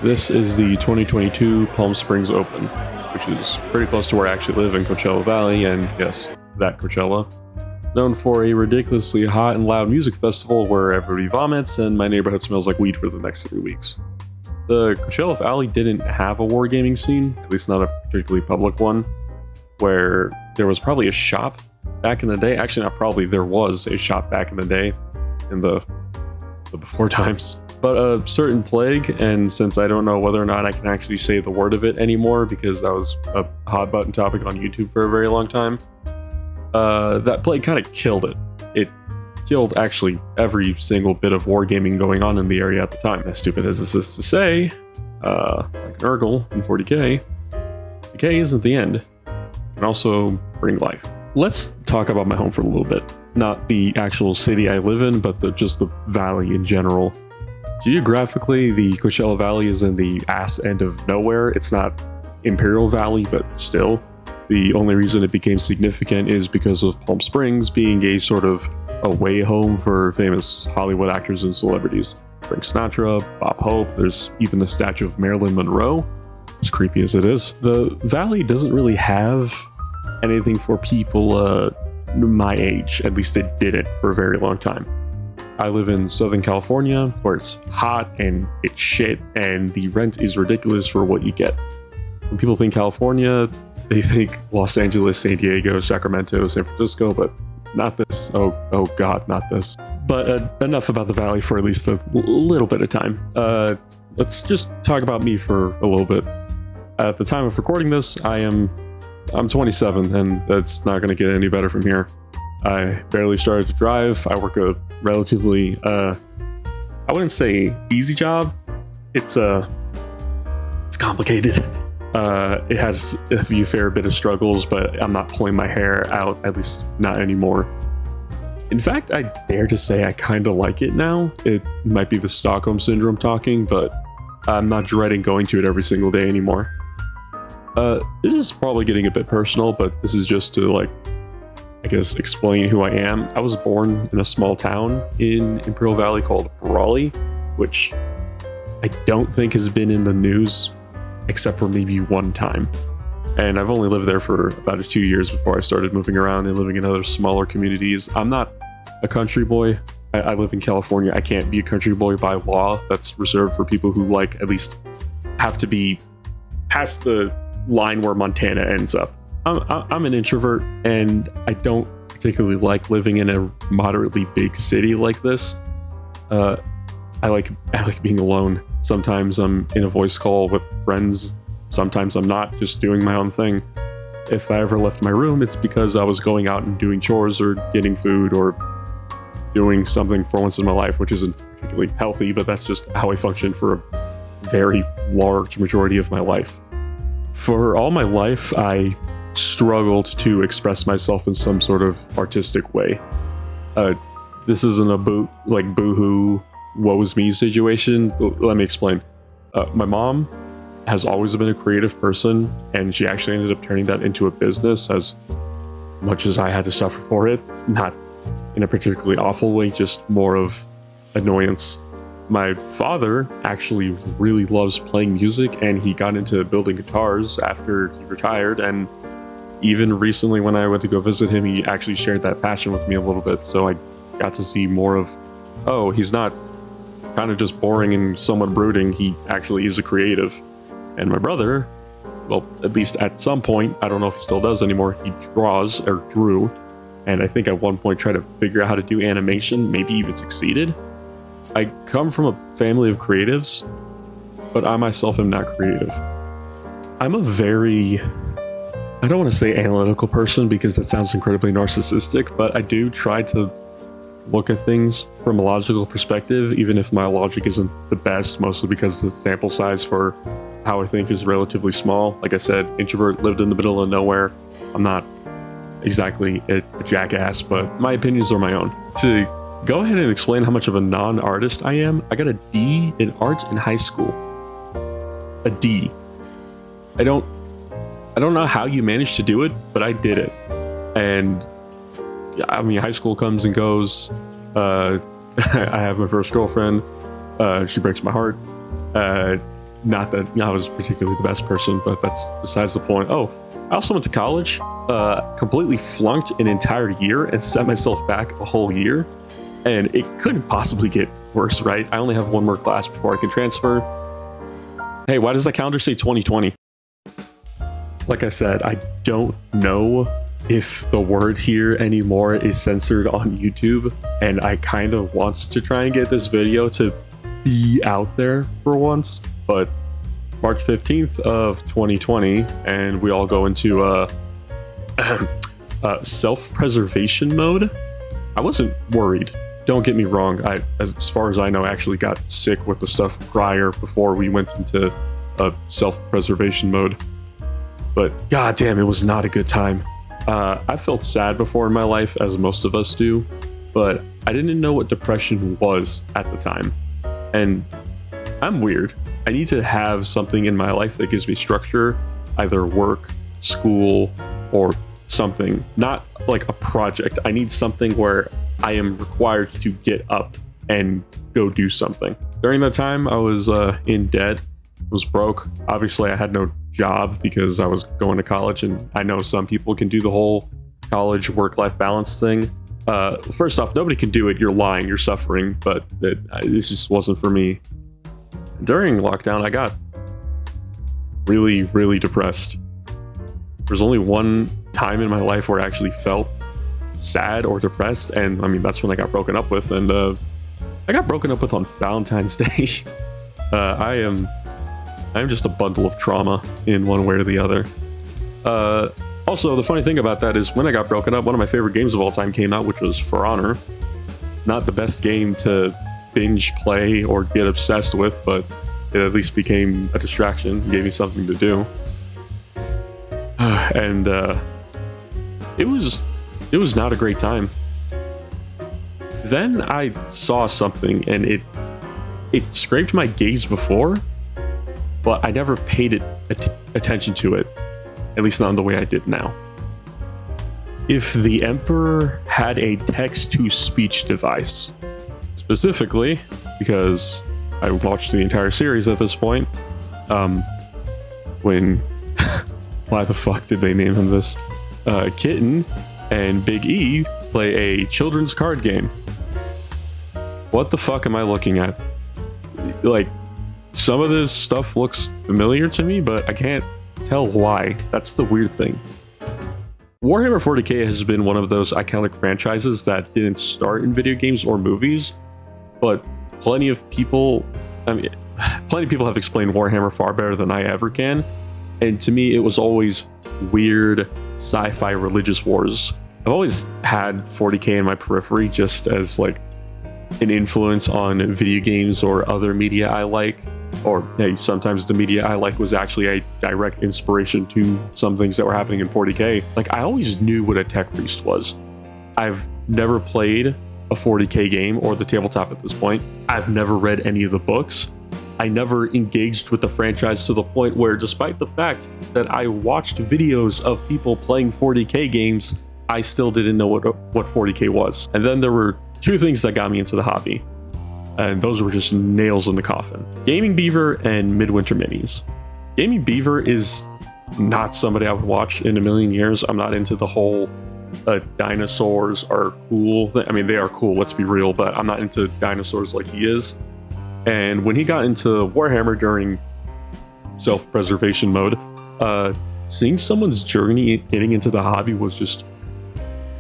This is the 2022 Palm Springs Open, which is pretty close to where I actually live in Coachella Valley, and yes, that Coachella. Known for a ridiculously hot and loud music festival where everybody vomits and my neighborhood smells like weed for the next 3 weeks. The Coachella Valley didn't have a wargaming scene, at least not a particularly public one, where there was probably a shop back in the day. Actually, not probably, there was a shop back in the day, in the before times. But a certain plague, and since I don't know whether or not I can actually say the word of it anymore because that was a hot button topic on YouTube for a very long time, that plague kind of killed it. It killed actually every single bit of wargaming going on in the area at the time. As stupid as this is to say, like an Urgle in 40k, decay isn't the end. It can also bring life. Let's talk about my home for a little bit. Not the actual city I live in, but just the valley in general. Geographically, the Coachella Valley is in the ass end of nowhere. It's not Imperial Valley, but still. The only reason it became significant is because of Palm Springs being a sort of away home for famous Hollywood actors and celebrities. Frank Sinatra, Bob Hope, there's even a statue of Marilyn Monroe, as creepy as it is. The valley doesn't really have anything for people my age. At least it didn't for a very long time. I live in Southern California, where it's hot and it's shit, and the rent is ridiculous for what you get. When people think California, they think Los Angeles, San Diego, Sacramento, San Francisco, but not this. Oh God, not this. But enough about the valley for at least a little bit of time. Let's just talk about me for a little bit. At the time of recording this, I'm 27, and that's not going to get any better from here. I barely started to drive. I work a relatively, I wouldn't say easy job. It's complicated. It has a fair bit of struggles, but I'm not pulling my hair out, at least not anymore. In fact, I dare to say I kind of like it now. It might be the Stockholm Syndrome talking, but I'm not dreading going to it every single day anymore. This is probably getting a bit personal, but this is just to, like, I guess, explain who I am. I was born in a small town in Imperial Valley called Brawley, which I don't think has been in the news except for maybe one time. And I've only lived there for about 2 years before I started moving around and living in other smaller communities. I'm not a country boy. I live in California. I can't be a country boy by law. That's reserved for people who, like, at least have to be past the line where Montana ends up. I'm an introvert, and I don't particularly like living in a moderately big city like this. I like being alone. Sometimes I'm in a voice call with friends. Sometimes I'm not, just doing my own thing. If I ever left my room, it's because I was going out and doing chores or getting food or doing something for once in my life, which isn't particularly healthy, but that's just how I function for a very large majority of my life. For all my life, I struggled to express myself in some sort of artistic way. This isn't a boohoo, woe's me situation. Let me explain. My mom has always been a creative person, and she actually ended up turning that into a business, as much as I had to suffer for it. Not in a particularly awful way, just more of annoyance. My father actually really loves playing music, and he got into building guitars after he retired, and even recently when I went to go visit him, he actually shared that passion with me a little bit, so I got to see more of, oh, he's not kind of just boring and somewhat brooding, he actually is a creative. And my brother, well, at least at some point, I don't know if he still does anymore, he draws, or drew, and I think at one point tried to figure out how to do animation, maybe even succeeded. I come from a family of creatives, but I myself am not creative. I'm a very, I don't want to say analytical person because that sounds incredibly narcissistic, but I do try to look at things from a logical perspective, even if my logic isn't the best, mostly because the sample size for how I think is relatively small. Like I said, introvert, lived in the middle of nowhere. I'm not exactly a jackass, but my opinions are my own. To go ahead and explain how much of a non-artist I am, I got a D in art in high school. A D. I don't know how you managed to do it, but I did it. And I mean, high school comes and goes. I have my first girlfriend. She breaks my heart. not that I was particularly the best person, but that's besides the point. Oh, I also went to college, completely flunked an entire year and set myself back a whole year. And it couldn't possibly get worse, right? I only have one more class before I can transfer. Hey, why does that calendar say 2020? Like I said, I don't know if the word here anymore is censored on YouTube, and I kind of want to try and get this video to be out there for once, but March 15th of 2020, and we all go into self-preservation mode. I wasn't worried. Don't get me wrong. As far as I know, I actually got sick with the stuff before we went into self-preservation mode. But goddamn, it was not a good time. I felt sad before in my life, as most of us do, but I didn't know what depression was at the time. And I'm weird. I need to have something in my life that gives me structure, either work, school, or something. Not like a project. I need something where I am required to get up and go do something. During that time, I was in debt, was broke. Obviously, I had no job because I was going to college, and I know some people can do the whole college work-life balance thing. First off, nobody can do it. You're lying. You're suffering. But this just wasn't for me. During lockdown, I got really, really depressed. There's only one time in my life where I actually felt sad or depressed, and I mean that's when I got broken up with, and I got broken up with on Valentine's Day. I'm just a bundle of trauma in one way or the other. Also, the funny thing about that is when I got broken up, one of my favorite games of all time came out, which was For Honor. Not the best game to binge play or get obsessed with, but it at least became a distraction, gave me something to do. And it was not a great time. Then I saw something, and it scraped my gaze before, but I never paid attention to it, at least not in the way I did now. If the Emperor had a text-to-speech device, specifically because I watched the entire series at this point, when why the fuck did they name him this? Kitten and Big E play a children's card game. What the fuck am I looking at? Like, some of this stuff looks familiar to me, but I can't tell why. That's the weird thing. Warhammer 40k has been one of those iconic franchises that didn't start in video games or movies, but plenty of people have explained Warhammer far better than I ever can. And to me, it was always weird sci-fi religious wars. I've always had 40k in my periphery just as like an influence on video games or other media I like, or hey, sometimes the media I like was actually a direct inspiration to some things that were happening in 40k. Like, I always knew what a tech priest was. I've never played a 40k game or the tabletop at this point. I've never read any of the books. I never engaged with the franchise to the point where, despite the fact that I watched videos of people playing 40k games, I still didn't know what 40k was. And then there were two things that got me into the hobby, and those were just nails in the coffin: Gaming Beaver and Midwinter Minis. Gaming Beaver is not somebody I would watch in a million years. I'm not into the whole dinosaurs are cool. I mean, they are cool, let's be real, but I'm not into dinosaurs like he is. And when he got into Warhammer during self-preservation mode, seeing someone's journey getting into the hobby was just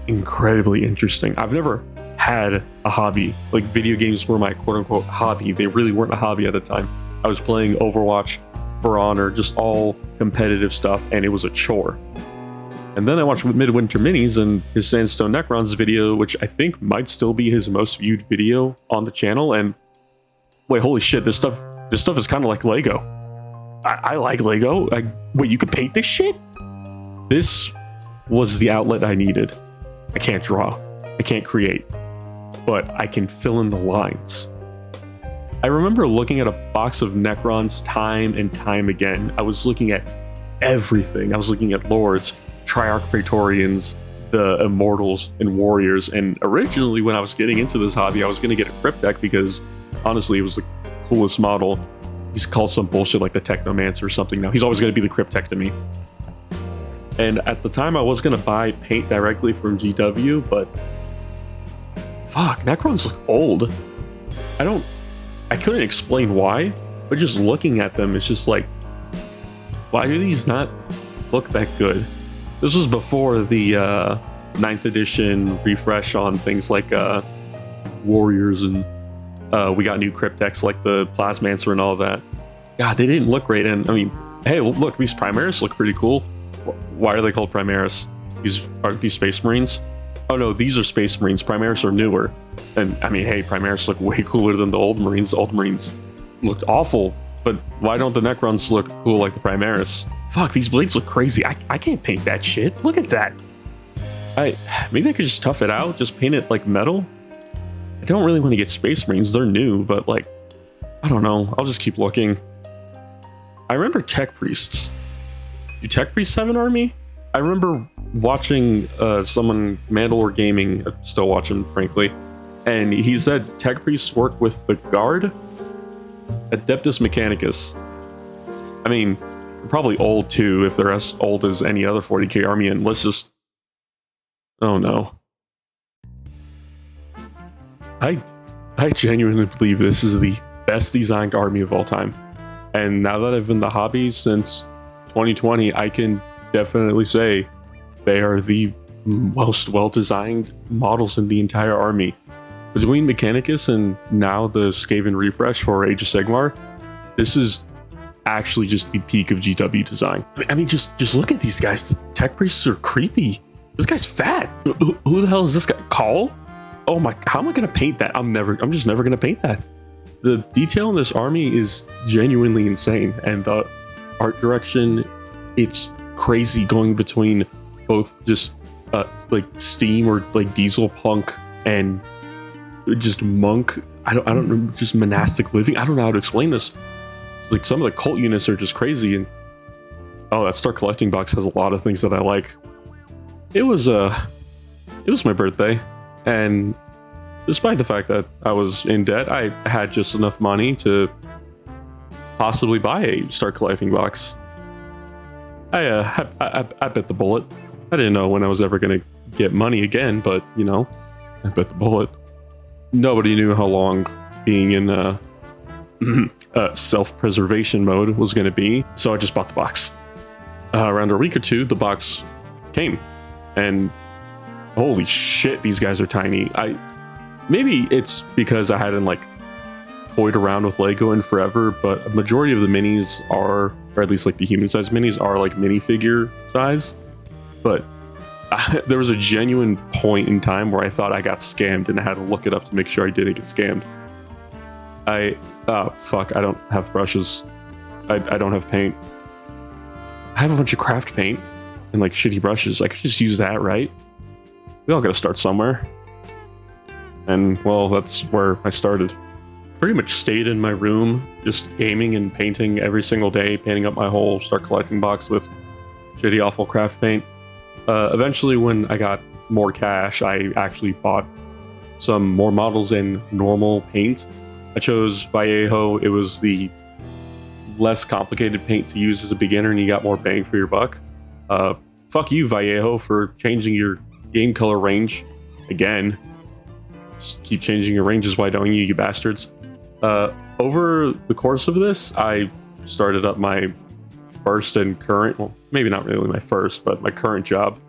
incredibly interesting. I've never had a hobby. Like, video games were my quote-unquote hobby. They really weren't a hobby at the time. I was playing Overwatch, For Honor, just all competitive stuff, and it was a chore. And then I watched Midwinter Minis and his Sandstone Necrons video, which I think might still be his most viewed video on the channel, and wait, holy shit, this stuff is kind of like Lego. I like Lego. Wait, you can paint this shit? This was the outlet I needed. I can't draw. I can't create. But I can fill in the lines. I remember looking at a box of Necrons time and time again. I was looking at everything. I was looking at Lords, Triarch Praetorians, the Immortals, and Warriors. And originally, when I was getting into this hobby, I was going to get a Crypt deck because honestly, it was the coolest model. he's called some bullshit like the Technomancer or something now. He's always going to be the Cryptech to me. And at the time I was going to buy paint directly from GW, but fuck, Necrons look old. I couldn't explain why, but just looking at them, it's just like, why do these not look that good? This was before the 9th edition refresh on things like Warriors, and we got new Cryptechs like the Plasmancer and all that. God, they didn't look great. And I mean, hey, look, these Primaris look pretty cool. Why are they called Primaris? Aren't these Space Marines? Oh no, these are Space Marines. Primaris are newer. And I mean, hey, Primaris look way cooler than the old Marines. The old Marines looked awful, but why don't the Necrons look cool like the Primaris? Fuck, these blades look crazy. I can't paint that shit. Look at that. Maybe I could just tough it out, just paint it like metal. I don't really want to get Space Marines. They're new, but like, I don't know. I'll just keep looking. I remember Tech Priests. Do Tech Priests have an army? I remember watching someone, Mandalore Gaming, still watching, frankly, and he said Tech Priests work with the Guard, Adeptus Mechanicus. I mean, they're probably old too, if they're as old as any other 40k army, and let's just... Oh no. I genuinely believe this is the best designed army of all time. And now that I've been in the hobby since 2020, I can definitely say they are the most well-designed models in the entire army. Between Mechanicus and now the Skaven refresh for Age of Sigmar, this is actually just the peak of GW design. I mean, just look at these guys. The Tech Priests are creepy. This guy's fat. Who the hell is this guy? Call? Oh my, how am I gonna paint that? I'm just never gonna paint that. The detail in this army is genuinely insane, and the art direction, it's crazy, going between both just like steam or like diesel punk and just monk. I don't know, just monastic living. I don't know how to explain this. Like, some of the cult units are just crazy, and oh, that Start Collecting box has a lot of things that I like. It was my birthday, and despite the fact that I was in debt, I had just enough money to possibly buy a Start Collecting box. I bit the bullet. I didn't know when I was ever gonna get money again, but you know, I bit the bullet. Nobody knew how long being in self-preservation mode was gonna be, so I just bought the box. Around a week or two, the box came, and holy shit, these guys are tiny. Maybe it's because I hadn't like toyed around with Lego in forever, but a majority of the minis are, or at least like the human size minis are, like minifigure size. But there was a genuine point in time where I thought I got scammed, and I had to look it up to make sure I didn't get scammed. Fuck, I don't have brushes. I don't have paint. I have a bunch of craft paint and like shitty brushes. I could just use that, right? We all gotta start somewhere. And well, that's where I started. Pretty much stayed in my room, just gaming and painting every single day, painting up my whole Start Collecting box with shitty, awful craft paint. Eventually, when I got more cash, I actually bought some more models in normal paint. I chose Vallejo. It was the less complicated paint to use as a beginner, and you got more bang for your buck. Fuck you, Vallejo, for changing your game color range again. Just keep changing your ranges, why don't you bastards? Over the course of this, I started up my first and current, well, maybe not really my first, but my current job.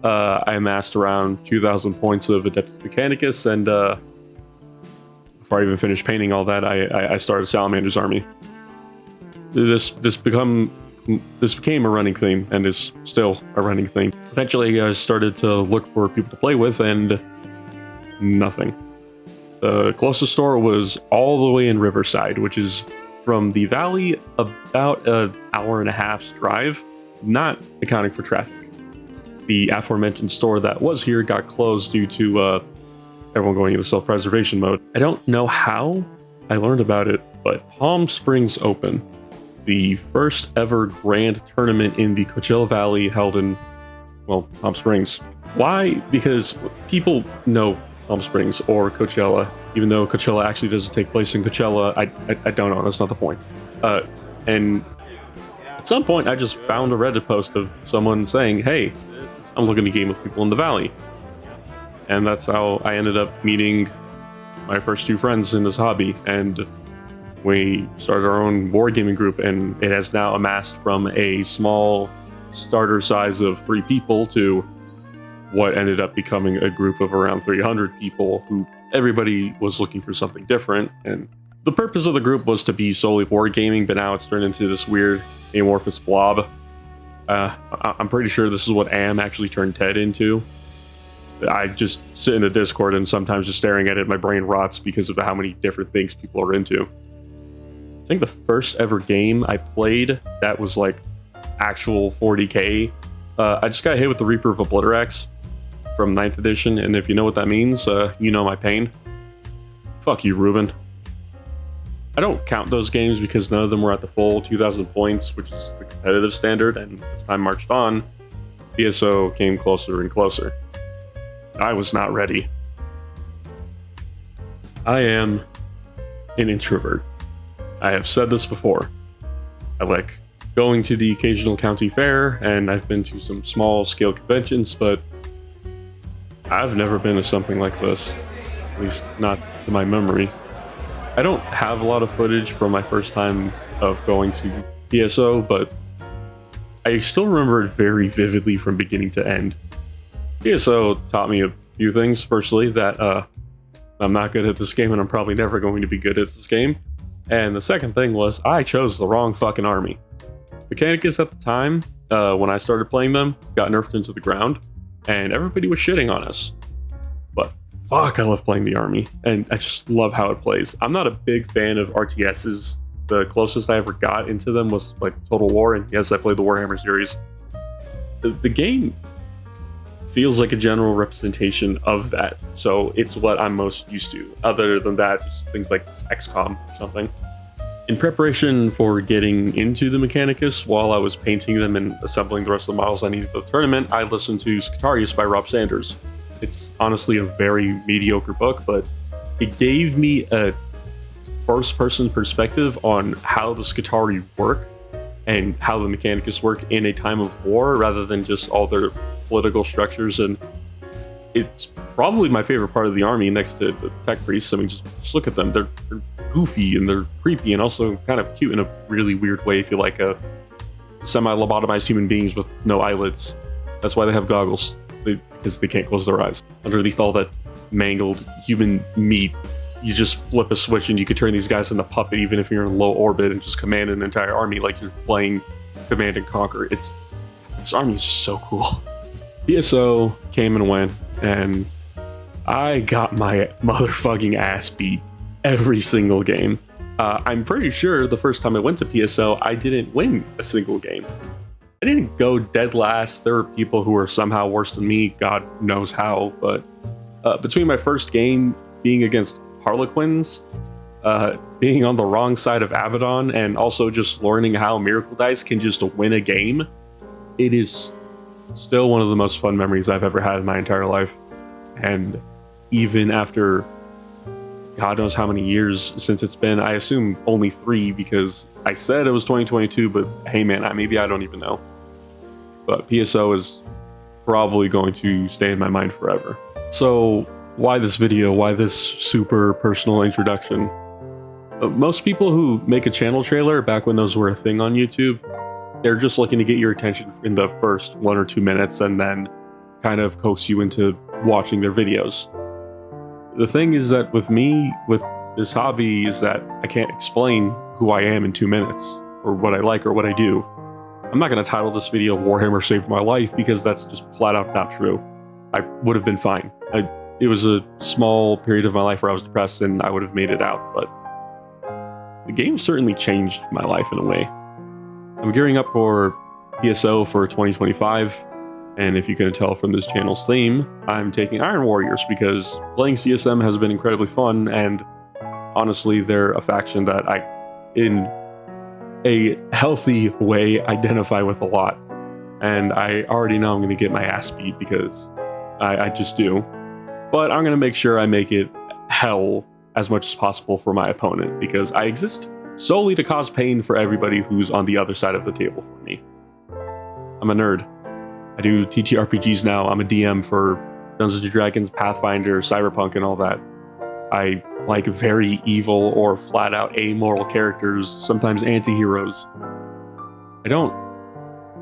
I amassed around 2,000 points of Adeptus Mechanicus, and before I even finished painting all that, I started Salamander's army. This became a running theme, and is still a running theme. Eventually, I started to look for people to play with, and nothing. The closest store was all the way in Riverside, which is from the valley about an hour and a half's drive, not accounting for traffic. The aforementioned store that was here got closed due to everyone going into self-preservation mode. I don't know how I learned about it, but Palm Springs Open, the first ever grand tournament in the Coachella Valley, held in, well, Palm Springs. Why? Because people know Palm Springs or Coachella even though Coachella actually doesn't take place in Coachella. I don't know. That's not the point. And at some point, I just found a Reddit post of someone saying, "Hey, I'm looking to game with people in the Valley," and that's how I ended up meeting my first two friends in this hobby. And we started our own wargaming group, and it has now amassed from a small starter size of 3 people to what ended up becoming a group of around 300 people who everybody was looking for something different. And the purpose of the group was to be solely wargaming, but now it's turned into this weird amorphous blob. I'm pretty sure this is what Am actually turned Ted into. I just sit in the Discord and sometimes just staring at it, my brain rots because of how many different things people are into. I think the first ever game I played that was like actual 40k, I just got hit with the Reaper of Obliterax from 9th edition, and if you know what that means, you know my pain. Fuck you, Ruben. I don't count those games because none of them were at the full 2,000 points, which is the competitive standard, and as time marched on, PSO came closer and closer. I was not ready. I am an introvert. I have said this before. I like going to the occasional county fair, and I've been to some small scale conventions, but I've never been to something like this, at least not to my memory. I don't have a lot of footage from my first time of going to PSO, but I still remember it very vividly from beginning to end. PSO taught me a few things. Firstly, that I'm not good at this game, and I'm probably never going to be good at this game. And the second thing was I chose the wrong fucking army. Mechanicus at the time, when I started playing them, got nerfed into the ground, and everybody was shitting on us. But fuck, I love playing the army, and I just love how it plays. I'm not a big fan of RTSs. The closest I ever got into them was like Total War, and yes, I played the Warhammer series. The game feels like a general representation of that, so it's what I'm most used to. Other than that, just things like XCOM or something. In preparation for getting into the Mechanicus, while I was painting them and assembling the rest of the models I needed for the tournament, I listened to Scutarius by Rob Sanders. It's honestly a very mediocre book, but it gave me a first-person perspective on how the Scutari work and how the Mechanicus work in a time of war, rather than just all their political structures. And it's probably my favorite part of the army next to the tech priests. I mean, just look at them. They're goofy and they're creepy and also kind of cute in a really weird way if you like a semi-lobotomized human beings with no eyelids. That's why they have goggles, because they can't close their eyes. Underneath all that mangled human meat, you just flip a switch and you could turn these guys into puppet even if you're in low orbit and just command an entire army like you're playing Command and Conquer. This army is just so cool. PSO came and went, and I got my motherfucking ass beat every single game. I'm pretty sure the first time I went to PSO, I didn't win a single game. I didn't go dead last. There were people who were somehow worse than me, God knows how, but between my first game being against Harlequins, being on the wrong side of Abaddon, and also just learning how Miracle Dice can just win a game, it is still one of the most fun memories I've ever had in my entire life. And even after God knows how many years since it's been, I assume only 3 because I said it was 2022, but hey man, maybe I don't even know. But PSO is probably going to stay in my mind forever. So why this video? Why this super personal introduction? Most people who make a channel trailer, back when those were a thing on YouTube, they're just looking to get your attention in the first 1 or 2 minutes and then kind of coax you into watching their videos. The thing is that with me, with this hobby, is that I can't explain who I am in 2 minutes, or what I like, or what I do. I'm not going to title this video Warhammer Saved My Life, because that's just flat out not true. I would have been fine. It was a small period of my life where I was depressed and I would have made it out, but the game certainly changed my life in a way. I'm gearing up for PSO for 2025, and if you couldn't tell from this channel's theme, I'm taking Iron Warriors because playing CSM has been incredibly fun, and honestly, they're a faction that I, in a healthy way, identify with a lot. And I already know I'm going to get my ass beat because I just do. But I'm going to make sure I make it hell as much as possible for my opponent, because I exist solely to cause pain for everybody who's on the other side of the table for me. I'm a nerd. I do TTRPGs now. I'm a DM for Dungeons & Dragons, Pathfinder, Cyberpunk, and all that. I like very evil or flat-out amoral characters, sometimes anti-heroes. I don't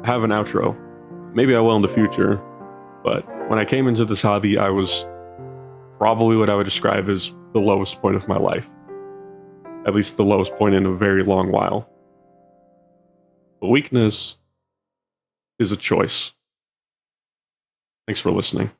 have an outro. Maybe I will in the future, but when I came into this hobby, I was probably what I would describe as the lowest point of my life. At least the lowest point in a very long while. But weakness is a choice. Thanks for listening.